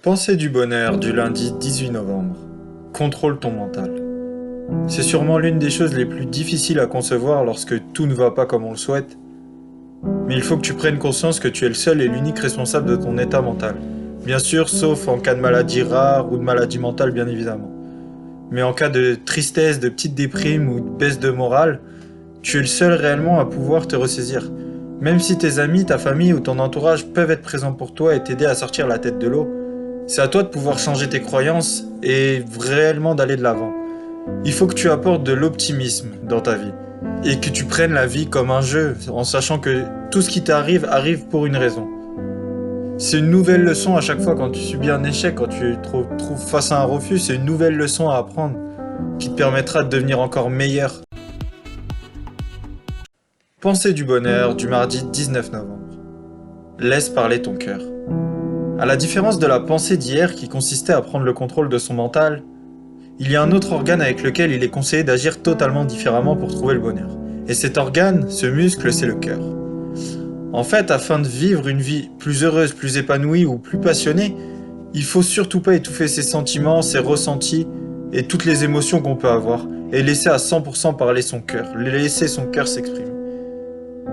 Pensée du bonheur du lundi 18 novembre. Contrôle ton mental. C'est sûrement l'une des choses les plus difficiles à concevoir lorsque tout ne va pas comme on le souhaite. Mais il faut que tu prennes conscience que tu es le seul et l'unique responsable de ton état mental. Bien sûr, sauf en cas de maladie rare ou de maladie mentale, bien évidemment. Mais en cas de tristesse, de petite déprime ou de baisse de morale, tu es le seul réellement à pouvoir te ressaisir. Même si tes amis, ta famille ou ton entourage peuvent être présents pour toi et t'aider à sortir la tête de l'eau, c'est à toi de pouvoir changer tes croyances et réellement d'aller de l'avant. Il faut que tu apportes de l'optimisme dans ta vie et que tu prennes la vie comme un jeu en sachant que tout ce qui t'arrive arrive pour une raison. C'est une nouvelle leçon à chaque fois quand tu subis un échec, quand tu te trouves face à un refus, c'est une nouvelle leçon à apprendre qui te permettra de devenir encore meilleur. Pensée du bonheur du mardi 19 novembre. Laisse parler ton cœur. À la différence de la pensée d'hier qui consistait à prendre le contrôle de son mental, il y a un autre organe avec lequel il est conseillé d'agir totalement différemment pour trouver le bonheur. Et cet organe, ce muscle, c'est le cœur. En fait, afin de vivre une vie plus heureuse, plus épanouie ou plus passionnée, il faut surtout pas étouffer ses sentiments, ses ressentis et toutes les émotions qu'on peut avoir et laisser à 100% parler son cœur, laisser son cœur s'exprimer.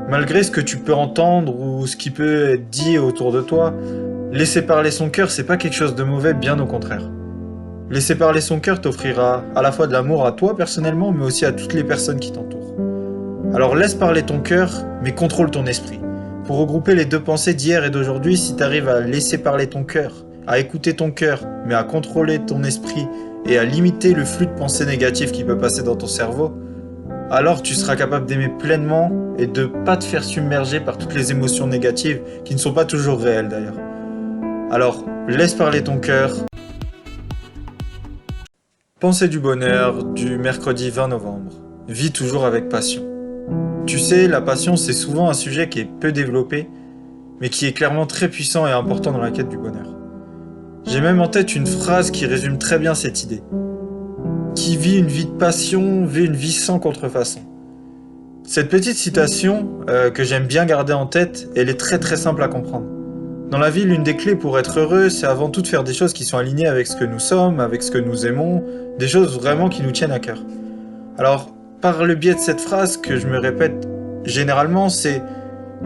Malgré ce que tu peux entendre ou ce qui peut être dit autour de toi, laisser parler son cœur, c'est pas quelque chose de mauvais, bien au contraire. Laisser parler son cœur t'offrira à la fois de l'amour à toi personnellement, mais aussi à toutes les personnes qui t'entourent. Alors laisse parler ton cœur, mais contrôle ton esprit. Pour regrouper les deux pensées d'hier et d'aujourd'hui, si tu arrives à laisser parler ton cœur, à écouter ton cœur, mais à contrôler ton esprit et à limiter le flux de pensées négatives qui peut passer dans ton cerveau, alors tu seras capable d'aimer pleinement et de pas te faire submerger par toutes les émotions négatives qui ne sont pas toujours réelles d'ailleurs. Alors, laisse parler ton cœur. Pensée du bonheur du mercredi 20 novembre. Vis toujours avec passion. Tu sais, la passion, c'est souvent un sujet qui est peu développé, mais qui est clairement très puissant et important dans la quête du bonheur. J'ai même en tête une phrase qui résume très bien cette idée. Qui vit une vie de passion, vit une vie sans contrefaçon. Cette petite citation, que j'aime bien garder en tête, elle est très simple à comprendre. Dans la vie, l'une des clés pour être heureux, c'est avant tout de faire des choses qui sont alignées avec ce que nous sommes, avec ce que nous aimons, des choses vraiment qui nous tiennent à cœur. Alors, par le biais de cette phrase que je me répète généralement, c'est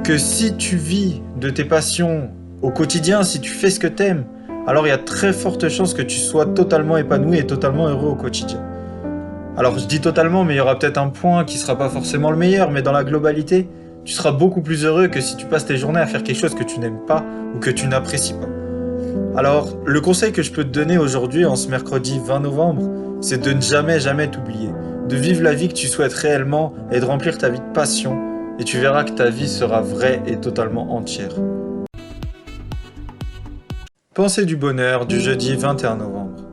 que si tu vis de tes passions au quotidien, si tu fais ce que t'aimes, alors il y a très forte chance que tu sois totalement épanoui et totalement heureux au quotidien. Alors je dis totalement, mais il y aura peut-être un point qui sera pas forcément le meilleur, mais dans la globalité, tu seras beaucoup plus heureux que si tu passes tes journées à faire quelque chose que tu n'aimes pas ou que tu n'apprécies pas. Alors, le conseil que je peux te donner aujourd'hui, en ce mercredi 20 novembre, c'est de ne jamais t'oublier, de vivre la vie que tu souhaites réellement et de remplir ta vie de passion, et tu verras que ta vie sera vraie et totalement entière. Pensée du bonheur du jeudi 21 novembre.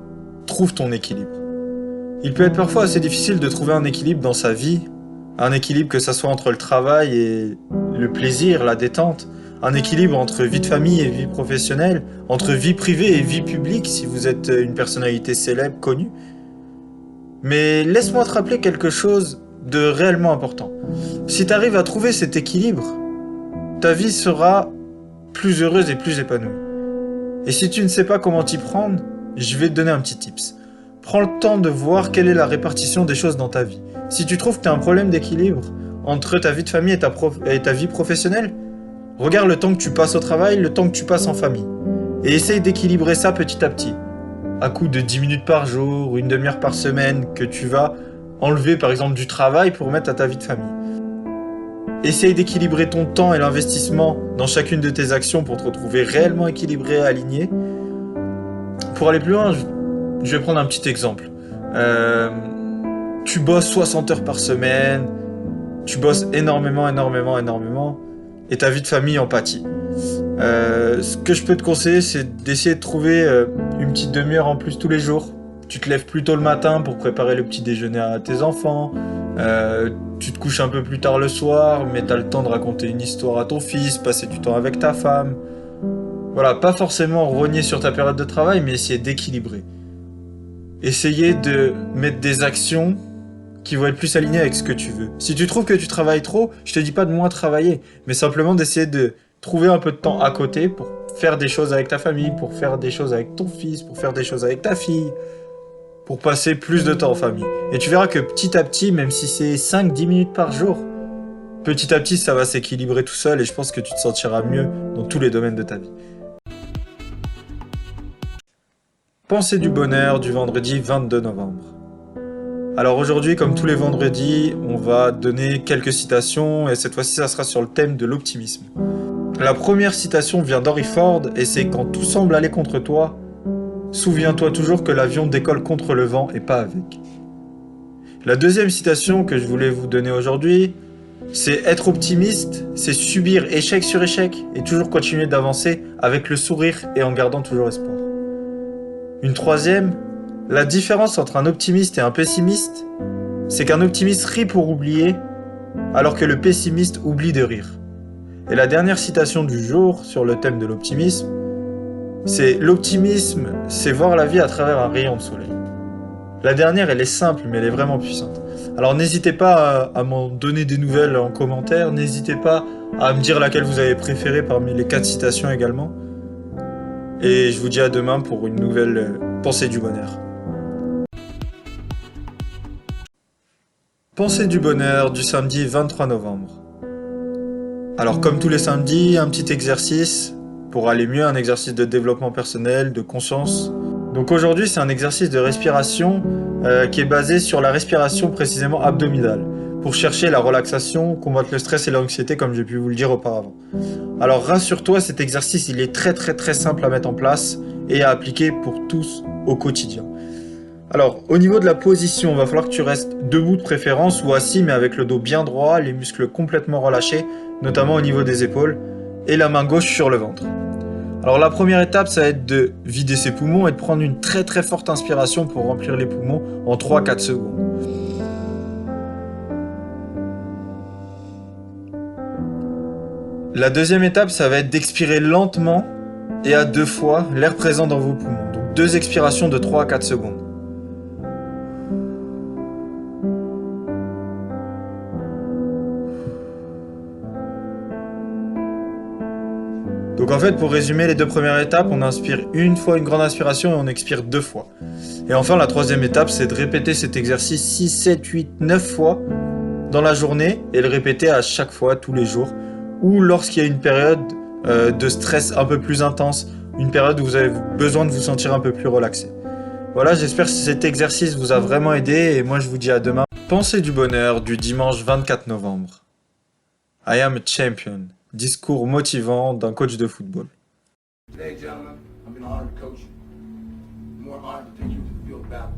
Trouve ton équilibre. Il peut être parfois assez difficile de trouver un équilibre dans sa vie, un équilibre que ça soit entre le travail et le plaisir, la détente, un équilibre entre vie de famille et vie professionnelle, entre vie privée et vie publique si vous êtes une personnalité célèbre, connue. Mais laisse-moi te rappeler quelque chose de réellement important. Si tu arrives à trouver cet équilibre, ta vie sera plus heureuse et plus épanouie. Et si tu ne sais pas comment t'y prendre, je vais te donner un petit tips. Prends le temps de voir quelle est la répartition des choses dans ta vie. Si tu trouves que tu as un problème d'équilibre entre ta vie de famille et ta vie professionnelle, regarde le temps que tu passes au travail, le temps que tu passes en famille. Et essaye d'équilibrer ça petit à petit. À coup de 10 minutes par jour ou une demi-heure par semaine que tu vas enlever par exemple du travail pour mettre à ta vie de famille. Essaye d'équilibrer ton temps et l'investissement dans chacune de tes actions pour te retrouver réellement équilibré et aligné. Pour aller plus loin, je vais prendre un petit exemple. Tu bosses 60 heures par semaine, tu bosses énormément, et ta vie de famille en pâtit. Ce que je peux te conseiller, c'est d'essayer de trouver une petite demi-heure en plus tous les jours. Tu te lèves plus tôt le matin pour préparer le petit déjeuner à tes enfants. Tu te couches un peu plus tard le soir, mais tu as le temps de raconter une histoire à ton fils, passer du temps avec ta femme. Voilà, pas forcément rogner sur ta période de travail, mais essayer d'équilibrer. Essayer de mettre des actions qui vont être plus alignées avec ce que tu veux. Si tu trouves que tu travailles trop, je te dis pas de moins travailler, mais simplement d'essayer de trouver un peu de temps à côté pour faire des choses avec ta famille, pour faire des choses avec ton fils, pour faire des choses avec ta fille, pour passer plus de temps en famille. Et tu verras que petit à petit, même si c'est 5-10 minutes par jour, petit à petit, ça va s'équilibrer tout seul et je pense que tu te sentiras mieux dans tous les domaines de ta vie. Pensée du bonheur du vendredi 22 novembre. Alors aujourd'hui, comme tous les vendredis, on va donner quelques citations et cette fois-ci, ça sera sur le thème de l'optimisme. La première citation vient d'Henry Ford et c'est « Quand tout semble aller contre toi, souviens-toi toujours que l'avion décolle contre le vent et pas avec. » La deuxième citation que je voulais vous donner aujourd'hui, c'est « Être optimiste, c'est subir échec sur échec et toujours continuer d'avancer avec le sourire et en gardant toujours espoir. » Une troisième, la différence entre un optimiste et un pessimiste, c'est qu'un optimiste rit pour oublier, alors que le pessimiste oublie de rire. Et la dernière citation du jour sur le thème de l'optimisme, c'est « L'optimisme, c'est voir la vie à travers un rayon de soleil. » La dernière, elle est simple, mais elle est vraiment puissante. Alors n'hésitez pas à m'en donner des nouvelles en commentaire, n'hésitez pas à me dire laquelle vous avez préférée parmi les 4 citations également. Et je vous dis à demain pour une nouvelle pensée du bonheur. Pensée du bonheur du samedi 23 novembre. Alors comme tous les samedis, un petit exercice pour aller mieux, un exercice de développement personnel, de conscience. Donc aujourd'hui, c'est un exercice de respiration qui est basé sur la respiration précisément abdominale, pour chercher la relaxation, combattre le stress et l'anxiété comme j'ai pu vous le dire auparavant. Alors rassure-toi, cet exercice il est très simple à mettre en place et à appliquer pour tous au quotidien. Alors au niveau de la position, il va falloir que tu restes debout de préférence ou assis mais avec le dos bien droit, les muscles complètement relâchés, notamment au niveau des épaules, et la main gauche sur le ventre. Alors la première étape, ça va être de vider ses poumons et de prendre une très forte inspiration pour remplir les poumons en 3-4 secondes. La deuxième étape, ça va être d'expirer lentement et à 2 fois l'air présent dans vos poumons. Donc 2 expirations de 3 à 4 secondes. Donc en fait, pour résumer les 2 premières étapes, on inspire une fois une grande inspiration et on expire 2 fois. Et enfin, la troisième étape, c'est de répéter cet exercice 6, 7, 8, 9 fois dans la journée et le répéter à chaque fois, tous les jours, ou lorsqu'il y a une période de stress un peu plus intense, une période où vous avez besoin de vous sentir un peu plus relaxé. Voilà, j'espère que cet exercice vous a vraiment aidé et moi je vous dis à demain. Pensée du bonheur du dimanche 24 novembre. I am a champion. Discours motivant d'un coach de football. Today, gentlemen, I've been honored to coach you. I'm more honored to take you to the field of battle.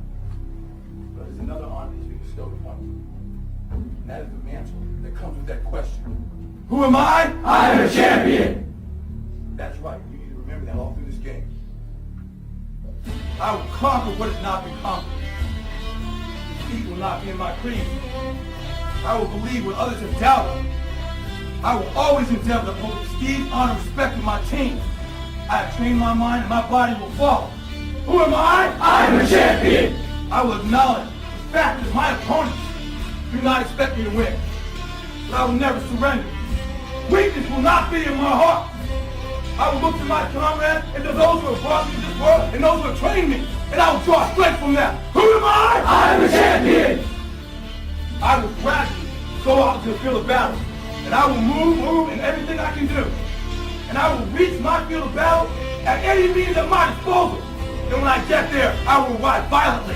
But there's another honor that's been bestowed upon you. And that is the mantle that comes with that question. Who am I? I am a champion! That's right, you need to remember that all through this game. I will conquer what has not been conquered. Defeat will not be in my creed. I will believe what others have doubted. I will always endeavor to uphold the prestige, honor, and respect of my team. I have trained my mind and my body will follow. Who am I? I am a champion! I will acknowledge the fact that my opponents do not expect me to win. But I will never surrender. Weakness will not be in my heart. I will look to my comrades and to those who have brought me to this world and those who have trained me, and I will draw strength from them. Who am I? I am a champion! I will gradually go out into the field of battle, and I will move in everything I can do. And I will reach my field of battle at any means at my disposal. And when I get there, I will ride violently.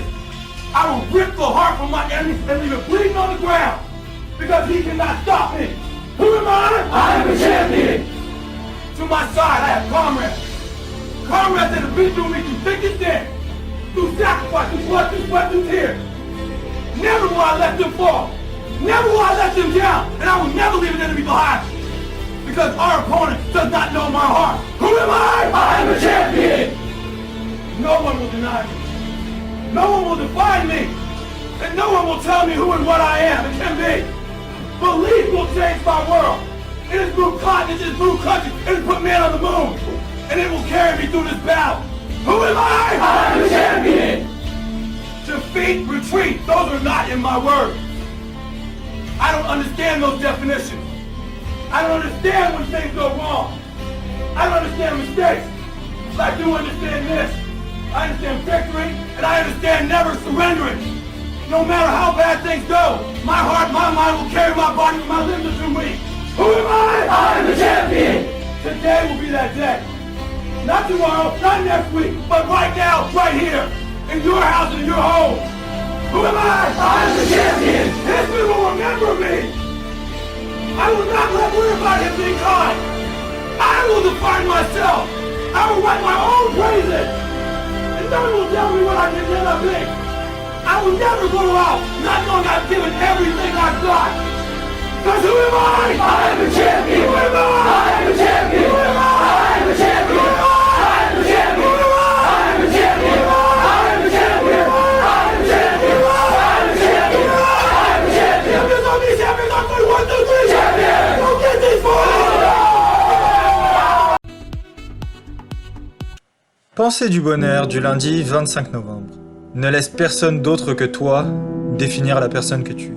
I will rip the heart from my enemy and leave it bleeding on the ground, because he cannot stop me. Who am I? I am a champion! To my side, I have comrades. Comrades that have been through me through thick and thin, through sacrifice, through blood, through sweat, through tears. Never will I let them fall. Never will I let them down. And I will never leave an enemy behind. Because our opponent does not know my heart. Who am I? I am a champion! No one will deny me. No one will define me. And no one will tell me who and what I am and can be. Belief will change my world. It has moved continents, it has moved countries, it has put man on the moon. And it will carry me through this battle. Who am I? I am a champion! Defeat, retreat, those are not in my words. I don't understand those definitions. I don't understand when things go wrong. I don't understand mistakes. But I do understand this. I understand victory, and I understand never surrendering. No matter how bad things go, my heart, my mind will carry my body with my limbs through me. Who am I? I am the champion. Today will be that day. Not tomorrow, not next week, but right now, right here, in your house and in your home. Who am I? I am the champion. History will remember me. I will not let worry about him being kind. I will define myself. I will write my own praises. And no one will tell me what I can never be. I will never go out not knowing I've given everything I've got. Because who am I? I am a champion. Who am I? I am a champion. Who am I? I am a champion. Who am I? I am a champion. Who am I? I am a champion. I am a champion. I am a champion. I am a champion. I am a champion. Champions on me, champions on me. 1, 2, 3, champion. Go get these boys. Pensée du bonheur du lundi 25 novembre. Ne laisse personne d'autre que toi définir la personne que tu es.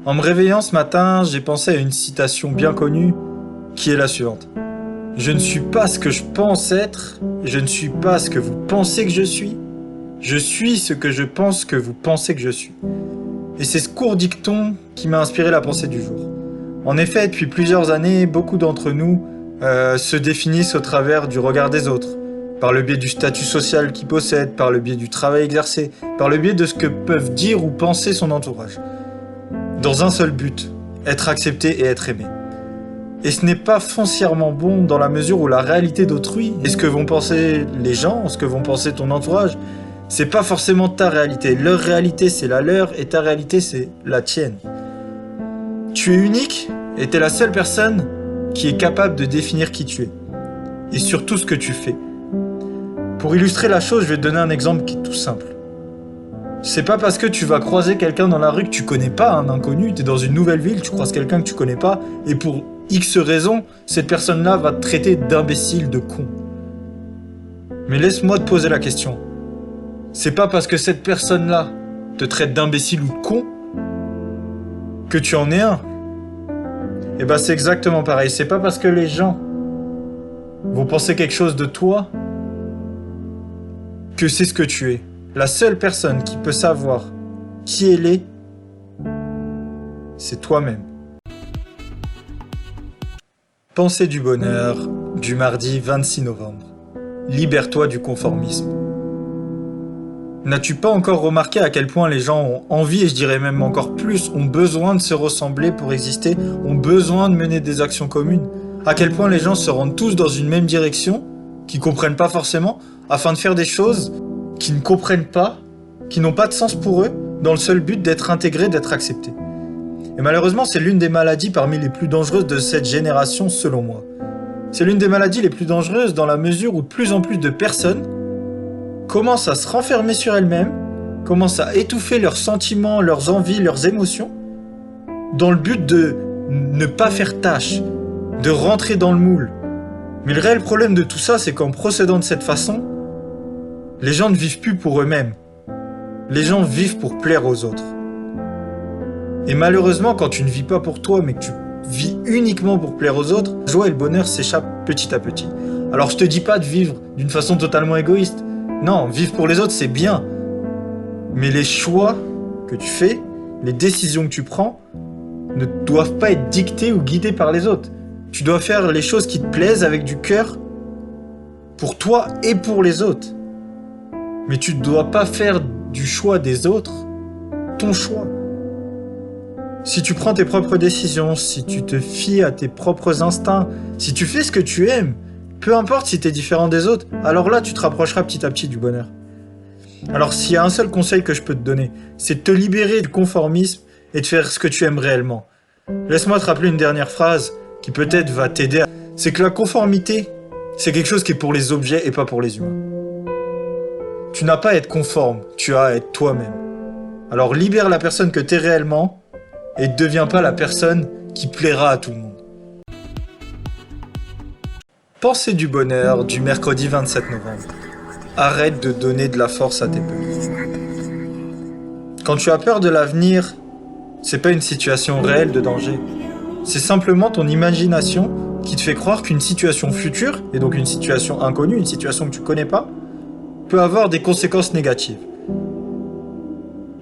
En me réveillant ce matin, j'ai pensé à une citation bien connue qui est la suivante. Je ne suis pas ce que je pense être, je ne suis pas ce que vous pensez que je suis ce que je pense que vous pensez que je suis. Et c'est ce court dicton qui m'a inspiré la pensée du jour. En effet, depuis plusieurs années, beaucoup d'entre nous se définissent au travers du regard des autres, par le biais du statut social qu'ils possèdent, par le biais du travail exercé, par le biais de ce que peuvent dire ou penser son entourage. Dans un seul but, être accepté et être aimé. Et ce n'est pas foncièrement bon dans la mesure où la réalité d'autrui, et ce que vont penser les gens, ce que vont penser ton entourage, c'est pas forcément ta réalité. Leur réalité c'est la leur et ta réalité c'est la tienne. Tu es unique et t'es la seule personne qui est capable de définir qui tu es. Et surtout ce que tu fais. Pour illustrer la chose, je vais te donner un exemple qui est tout simple. C'est pas parce que tu vas croiser quelqu'un dans la rue que tu connais pas, un inconnu, t'es dans une nouvelle ville, tu croises quelqu'un que tu connais pas, et pour X raisons, cette personne-là va te traiter d'imbécile, de con. Mais laisse-moi te poser la question. C'est pas parce que cette personne-là te traite d'imbécile ou de con que tu en es un. Et bah c'est exactement pareil, c'est pas parce que les gens vont penser quelque chose de toi que c'est ce que tu es. La seule personne qui peut savoir qui elle est, c'est toi-même. Pensée du bonheur du mardi 26 novembre. Libère-toi du conformisme. N'as-tu pas encore remarqué à quel point les gens ont envie, et je dirais même encore plus, ont besoin de se ressembler pour exister, ont besoin de mener des actions communes? À quel point les gens se rendent tous dans une même direction, qu'ils comprennent pas forcément, afin de faire des choses qui ne comprennent pas, qui n'ont pas de sens pour eux, dans le seul but d'être intégrés, d'être acceptés. Et malheureusement, c'est l'une des maladies parmi les plus dangereuses de cette génération, selon moi. C'est l'une des maladies les plus dangereuses dans la mesure où de plus en plus de personnes commencent à se renfermer sur elles-mêmes, commencent à étouffer leurs sentiments, leurs envies, leurs émotions, dans le but de ne pas faire tâche, de rentrer dans le moule. Mais le réel problème de tout ça, c'est qu'en procédant de cette façon, les gens ne vivent plus pour eux-mêmes. Les gens vivent pour plaire aux autres. Et malheureusement, quand tu ne vis pas pour toi, mais que tu vis uniquement pour plaire aux autres, la joie et le bonheur s'échappent petit à petit. Alors je te dis pas de vivre d'une façon totalement égoïste. Non, vivre pour les autres, c'est bien. Mais les choix que tu fais, les décisions que tu prends, ne doivent pas être dictées ou guidées par les autres. Tu dois faire les choses qui te plaisent avec du cœur, pour toi et pour les autres. Mais tu ne dois pas faire du choix des autres ton choix. Si tu prends tes propres décisions, si tu te fies à tes propres instincts, si tu fais ce que tu aimes, peu importe si tu es différent des autres, alors là tu te rapprocheras petit à petit du bonheur. Alors s'il y a un seul conseil que je peux te donner, c'est de te libérer du conformisme et de faire ce que tu aimes réellement. Laisse-moi te rappeler une dernière phrase qui peut-être va t'aider. C'est que la conformité, c'est quelque chose qui est pour les objets et pas pour les humains. Tu n'as pas à être conforme, tu as à être toi-même. Alors libère la personne que tu es réellement et ne deviens pas la personne qui plaira à tout le monde. Pensée du bonheur du mercredi 27 novembre. Arrête de donner de la force à tes peurs. Quand tu as peur de l'avenir, c'est pas une situation réelle de danger. C'est simplement ton imagination qui te fait croire qu'une situation future, et donc une situation inconnue, une situation que tu connais pas, peut avoir des conséquences négatives.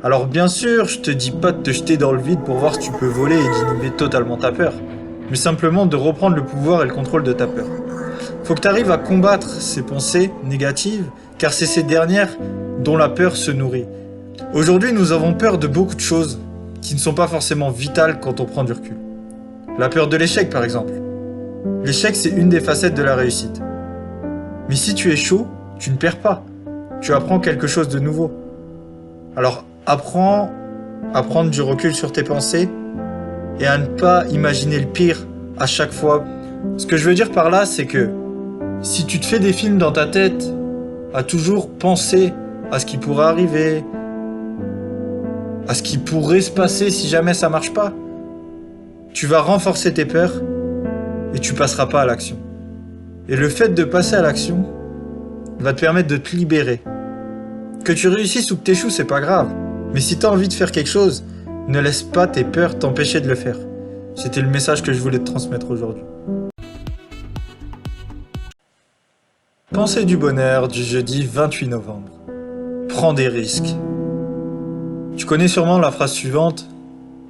Alors bien sûr, je te dis pas de te jeter dans le vide pour voir si tu peux voler et d'inhiber totalement ta peur, mais simplement de reprendre le pouvoir et le contrôle de ta peur. Faut que tu arrives à combattre ces pensées négatives, car c'est ces dernières dont la peur se nourrit. Aujourd'hui, nous avons peur de beaucoup de choses qui ne sont pas forcément vitales quand on prend du recul. La peur de l'échec, par exemple. L'échec, c'est une des facettes de la réussite. Mais si tu es chaud, tu ne perds pas. Tu apprends quelque chose de nouveau. Alors, apprends à prendre du recul sur tes pensées et à ne pas imaginer le pire à chaque fois. Ce que je veux dire par là, c'est que si tu te fais des films dans ta tête, à toujours penser à ce qui pourrait arriver, à ce qui pourrait se passer si jamais ça marche pas, tu vas renforcer tes peurs et tu passeras pas à l'action. Et le fait de passer à l'action va te permettre de te libérer. Que tu réussisses ou que t'échoues, c'est pas grave. Mais si t'as envie de faire quelque chose, ne laisse pas tes peurs t'empêcher de le faire. C'était le message que je voulais te transmettre aujourd'hui. Pensée du bonheur du jeudi 28 novembre. Prends des risques. Tu connais sûrement la phrase suivante: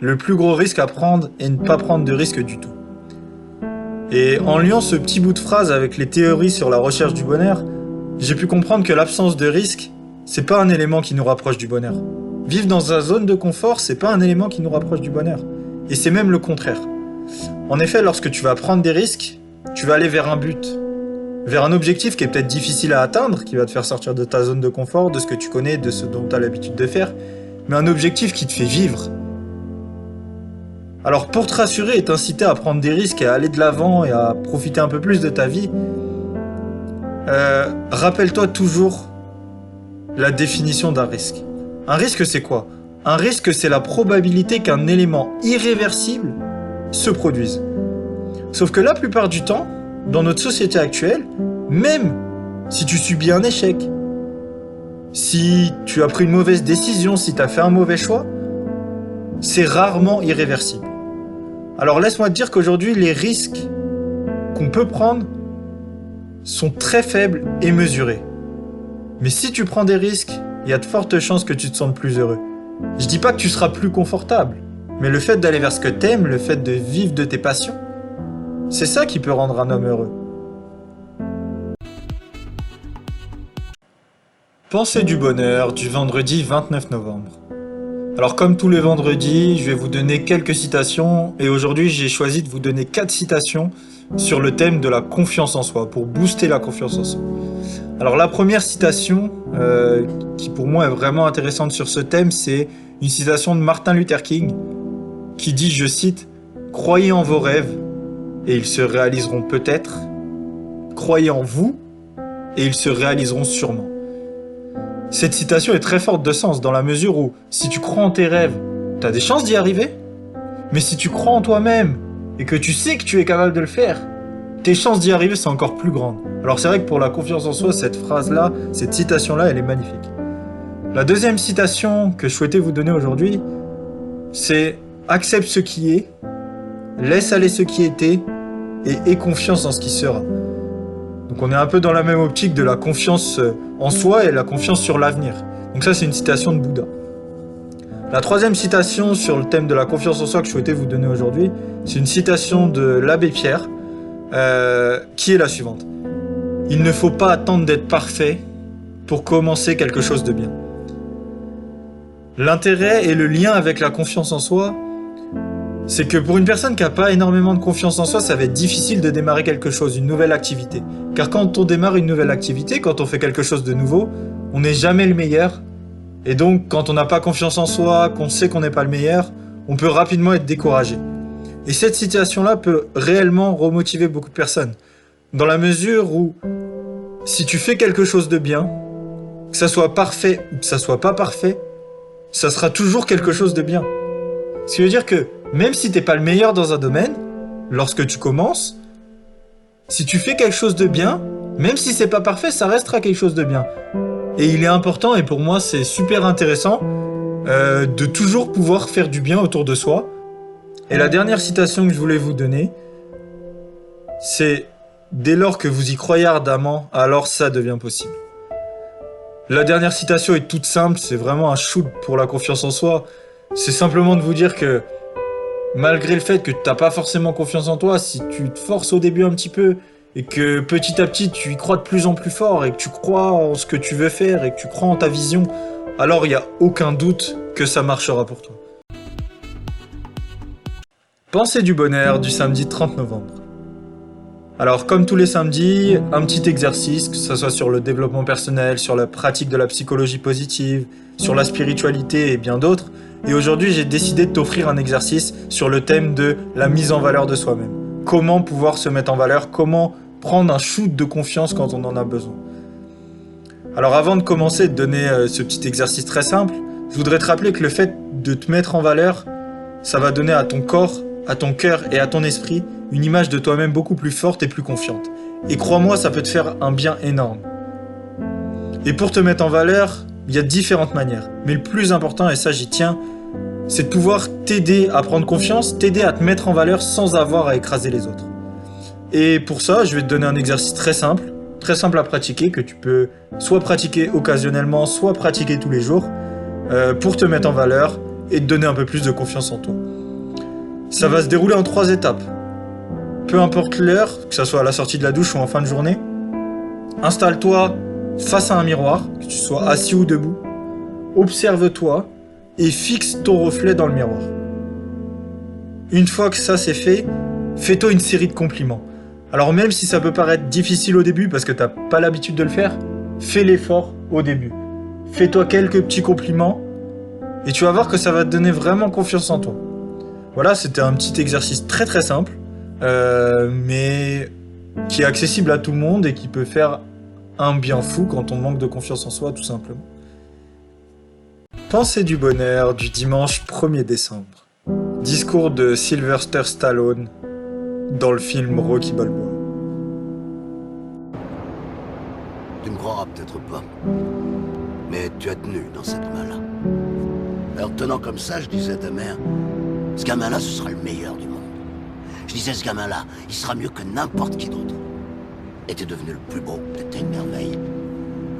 le plus gros risque à prendre est ne pas prendre de risque du tout. Et en liant ce petit bout de phrase avec les théories sur la recherche du bonheur, j'ai pu comprendre que l'absence de risque, c'est pas un élément qui nous rapproche du bonheur. Vivre dans sa zone de confort, c'est pas un élément qui nous rapproche du bonheur. Et c'est même le contraire. En effet, lorsque tu vas prendre des risques, tu vas aller vers un but, vers un objectif qui est peut-être difficile à atteindre, qui va te faire sortir de ta zone de confort, de ce que tu connais, de ce dont tu as l'habitude de faire, mais un objectif qui te fait vivre. Alors pour te rassurer et t'inciter à prendre des risques et à aller de l'avant et à profiter un peu plus de ta vie, rappelle-toi toujours la définition d'un risque. Un risque, c'est quoi? Un risque, c'est la probabilité qu'un élément irréversible se produise. Sauf que la plupart du temps, dans notre société actuelle, même si tu subis un échec, si tu as pris une mauvaise décision, si tu as fait un mauvais choix, c'est rarement irréversible. Alors laisse-moi te dire qu'aujourd'hui, les risques qu'on peut prendre sont très faibles et mesurés. Mais si tu prends des risques, il y a de fortes chances que tu te sentes plus heureux. Je dis pas que tu seras plus confortable, mais le fait d'aller vers ce que t'aimes, le fait de vivre de tes passions, c'est ça qui peut rendre un homme heureux. Pensée du bonheur du vendredi 29 novembre. Alors comme tous les vendredis, je vais vous donner quelques citations et aujourd'hui j'ai choisi de vous donner 4 citations sur le thème de la confiance en soi, pour booster la confiance en soi. Alors la première citation qui pour moi est vraiment intéressante sur ce thème, c'est une citation de Martin Luther King qui dit, je cite, « Croyez en vos rêves et ils se réaliseront peut-être. Croyez en vous et ils se réaliseront sûrement. » Cette citation est très forte de sens dans la mesure où si tu crois en tes rêves, tu as des chances d'y arriver. Mais si tu crois en toi-même et que tu sais que tu es capable de le faire, tes chances d'y arriver sont encore plus grandes. Alors c'est vrai que pour la confiance en soi, cette phrase-là, cette citation-là, elle est magnifique. La deuxième citation que je souhaitais vous donner aujourd'hui, c'est « Accepte ce qui est, laisse aller ce qui était et aie confiance en ce qui sera ». Donc on est un peu dans la même optique de la confiance en soi et la confiance sur l'avenir. Donc ça, c'est une citation de Bouddha. La troisième citation sur le thème de la confiance en soi que je souhaitais vous donner aujourd'hui, c'est une citation de l'abbé Pierre, qui est la suivante. « Il ne faut pas attendre d'être parfait pour commencer quelque chose de bien. » L'intérêt et le lien avec la confiance en soi, c'est que pour une personne qui n'a pas énormément de confiance en soi, ça va être difficile de démarrer quelque chose, une nouvelle activité. Car quand on démarre une nouvelle activité, quand on fait quelque chose de nouveau, on n'est jamais le meilleur. Et donc, quand on n'a pas confiance en soi, qu'on sait qu'on n'est pas le meilleur, on peut rapidement être découragé. Et cette situation-là peut réellement remotiver beaucoup de personnes. Dans la mesure où, si tu fais quelque chose de bien, que ça soit parfait ou que ça soit pas parfait, ça sera toujours quelque chose de bien. Ce qui veut dire que, même si t'es pas le meilleur dans un domaine, lorsque tu commences, si tu fais quelque chose de bien, même si c'est pas parfait, ça restera quelque chose de bien. Et il est important, et pour moi c'est super intéressant, de toujours pouvoir faire du bien autour de soi. Et la dernière citation que je voulais vous donner, C'est dès lors que vous y croyez ardemment, alors ça devient possible. La dernière citation est toute simple, c'est vraiment un shoot pour la confiance en soi. C'est simplement de vous dire que malgré le fait que tu n'as pas forcément confiance en toi, si tu te forces au début un petit peu et que petit à petit tu y crois de plus en plus fort et que tu crois en ce que tu veux faire et que tu crois en ta vision, alors il n'y a aucun doute que ça marchera pour toi. Pensée du bonheur du samedi 30 novembre. Alors comme tous les samedis, un petit exercice, que ce soit sur le développement personnel, sur la pratique de la psychologie positive, sur la spiritualité et bien d'autres. Et aujourd'hui, j'ai décidé de t'offrir un exercice sur le thème de la mise en valeur de soi-même. Comment pouvoir se mettre en valeur, comment prendre un shoot de confiance quand on en a besoin. Alors avant de commencer et de donner ce petit exercice très simple, je voudrais te rappeler que le fait de te mettre en valeur, ça va donner à ton corps, à ton cœur et à ton esprit une image de toi-même beaucoup plus forte et plus confiante. Et crois-moi, ça peut te faire un bien énorme. Et pour te mettre en valeur, il y a différentes manières. Mais le plus important, et ça j'y tiens, c'est de pouvoir t'aider à prendre confiance, t'aider à te mettre en valeur sans avoir à écraser les autres. Et pour ça, je vais te donner un exercice très simple à pratiquer, que tu peux soit pratiquer occasionnellement, soit pratiquer tous les jours, pour te mettre en valeur et te donner un peu plus de confiance en toi. Ça va se dérouler en 3 étapes. Peu importe l'heure, que ce soit à la sortie de la douche ou en fin de journée, installe-toi face à un miroir, que tu sois assis ou debout, observe-toi et fixe ton reflet dans le miroir. Une fois que ça c'est fait, fais-toi une série de compliments. Alors même si ça peut paraître difficile au début parce que t'as pas l'habitude de le faire, fais l'effort au début. Fais-toi quelques petits compliments et tu vas voir que ça va te donner vraiment confiance en toi. Voilà, c'était un petit exercice très très simple, mais qui est accessible à tout le monde et qui peut faire un bien fou quand on manque de confiance en soi, tout simplement. Pensée du bonheur du dimanche 1er décembre. Discours de Sylvester Stallone dans le film Rocky Balboa. Tu me croiras peut-être pas, mais tu as tenu dans cette main-là. Alors tenant comme ça, je disais à ta mère, ce gamin-là, ce sera le meilleur du monde. Je disais, ce gamin-là, il sera mieux que n'importe qui d'autre. Et t'es devenu le plus beau, t'étais une merveille.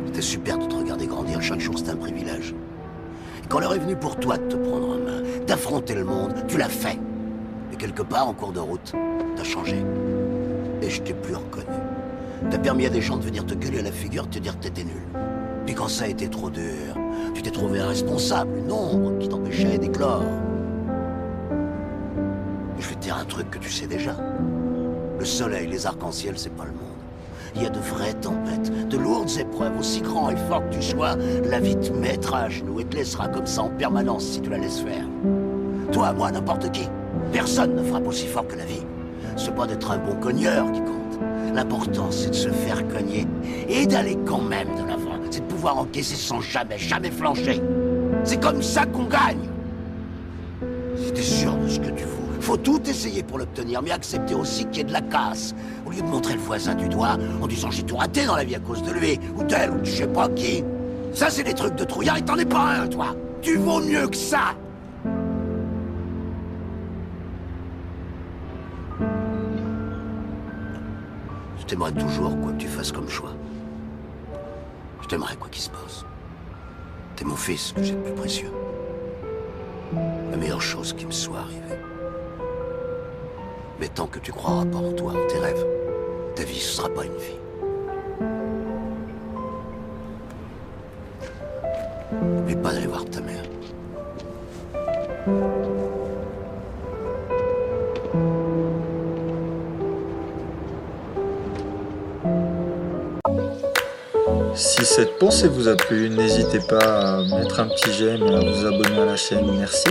C'était super de te regarder grandir chaque jour, c'était un privilège. Et quand l'heure est venue pour toi de te prendre en main, d'affronter le monde, tu l'as fait. Et quelque part, en cours de route, t'as changé. Et je t'ai plus reconnu. T'as permis à des gens de venir te gueuler à la figure, te dire que t'étais nul. Puis quand ça a été trop dur, tu t'es trouvé un responsable, une ombre qui t'empêchait d'éclore. Et je vais te dire un truc que tu sais déjà. Le soleil, les arcs-en-ciel, c'est pas le monde. Il y a de vraies tempêtes, de lourdes épreuves, aussi grand et fort que tu sois, la vie te mettra à genoux et te laissera comme ça en permanence si tu la laisses faire. Toi, moi, n'importe qui. Personne ne frappe aussi fort que la vie. C'est pas d'être un bon cogneur qui compte. L'important, c'est de se faire cogner et d'aller quand même de l'avant. C'est de pouvoir encaisser sans jamais flancher. C'est comme ça qu'on gagne. Si t'es sûr de ce que tu vaux, faut tout essayer pour l'obtenir, mais accepter aussi qu'il y ait de la casse. Au lieu de montrer le voisin du doigt en disant j'ai tout raté dans la vie à cause de lui, ou d'elle, ou de je sais pas qui. Ça, c'est des trucs de trouillard et t'en es pas un, toi. Tu vaux mieux que ça. Je t'aimerais toujours, quoi que tu fasses comme choix. Je t'aimerais, quoi qu'il se passe. T'es mon fils, que j'ai de plus précieux. La meilleure chose qui me soit arrivée. Mais tant que tu croiras pas en toi, en tes rêves, ta vie, ce sera pas une vie. N'oublie pas d'aller voir ta mère. Si cette pensée vous a plu, n'hésitez pas à mettre un petit j'aime et à vous abonner à la chaîne. Merci.